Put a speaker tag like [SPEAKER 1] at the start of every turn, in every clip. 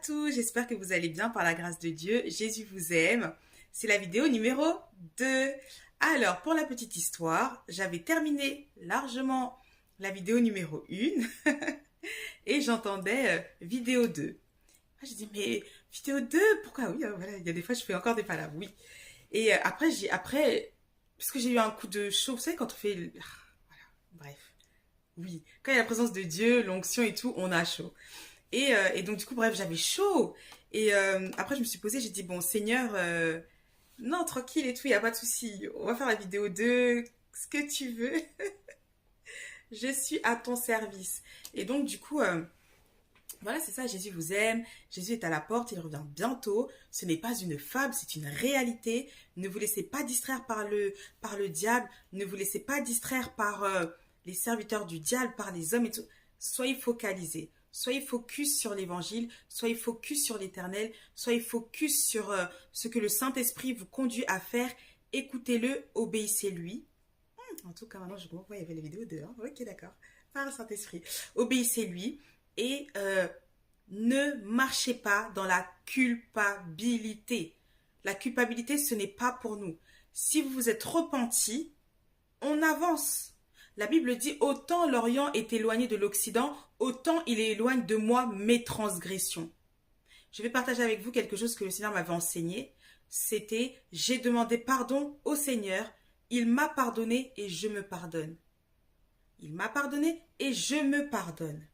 [SPEAKER 1] tous, j'espère que vous allez bien par la grâce de Dieu. Jésus vous aime. C'est la vidéo numéro 2. Alors, pour la petite histoire, j'avais terminé largement la vidéo numéro 1 et j'entendais vidéo 2. J'ai dit, mais vidéo 2, pourquoi? Oui, voilà, il y a des fois, je fais encore des palabres, oui. Et après, parce que j'ai eu un coup de chaud, vous savez, quand on fait... Voilà, bref. Oui, quand il y a la présence de Dieu, l'onction et tout, on a chaud. Et donc, du coup, bref, j'avais chaud. Et après, je me suis posée, j'ai dit, bon, Seigneur, non, tranquille et tout, il n'y a pas de souci. On va faire la vidéo 2, ce que tu veux. Je suis à ton service. Et donc, du coup, voilà, c'est ça, Jésus vous aime. Jésus est à la porte, il revient bientôt. Ce n'est pas une fable, c'est une réalité. Ne vous laissez pas distraire par le diable. Ne vous laissez pas distraire par les serviteurs du diable, par les hommes et tout. Soyez focalisés. Soyez focus sur l'évangile, soyez focus sur l'éternel, soyez focus sur ce que le Saint-Esprit vous conduit à faire. Écoutez-le, obéissez-lui. En tout cas, maintenant, je comprends pourquoi il y avait les vidéos dehors. Ok, d'accord. Par le Saint-Esprit. Obéissez-lui et ne marchez pas dans la culpabilité. La culpabilité, ce n'est pas pour nous. Si vous vous êtes repenti, on avance. La Bible dit, autant l'Orient est éloigné de l'Occident, autant il éloigne de moi mes transgressions. Je vais partager avec vous quelque chose que le Seigneur m'avait enseigné. C'était, j'ai demandé pardon au Seigneur, il m'a pardonné et je me pardonne. Il m'a pardonné et je me pardonne.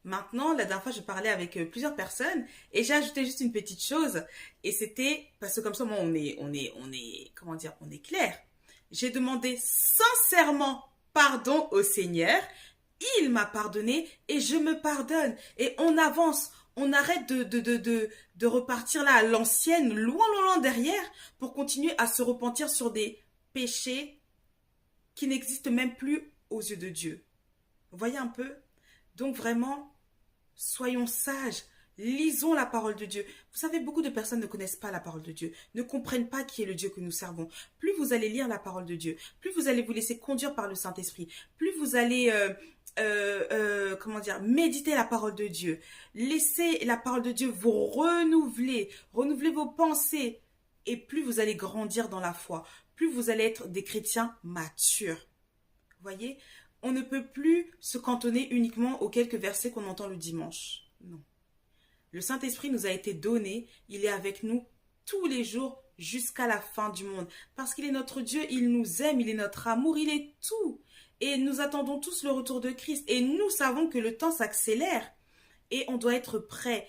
[SPEAKER 1] Maintenant, la dernière fois, je parlais avec plusieurs personnes et j'ai ajouté juste une petite chose. Et c'était, parce que comme ça, moi, comment dire, on est clair. J'ai demandé sincèrement pardon au Seigneur. Il m'a pardonné et je me pardonne. Et on avance. On arrête de repartir là à l'ancienne, loin, loin, loin derrière, pour continuer à se repentir sur des péchés qui n'existent même plus aux yeux de Dieu. Vous voyez un peu? Donc vraiment, soyons sages. Lisons la parole de Dieu. Vous savez, beaucoup de personnes ne connaissent pas la parole de Dieu, ne comprennent pas qui est le Dieu que nous servons. Plus vous allez lire la parole de Dieu, plus vous allez vous laisser conduire par le Saint-Esprit, plus vous allez, comment dire, méditer la parole de Dieu. Laissez la parole de Dieu vous renouveler vos pensées. Et plus vous allez grandir dans la foi, plus vous allez être des chrétiens matures. Vous voyez, on ne peut plus se cantonner uniquement aux quelques versets qu'on entend le dimanche. Non. Le Saint-Esprit nous a été donné, il est avec nous tous les jours jusqu'à la fin du monde. Parce qu'il est notre Dieu, il nous aime, il est notre amour, il est tout. Et nous attendons tous le retour de Christ. Et nous savons que le temps s'accélère. Et on doit être prêt.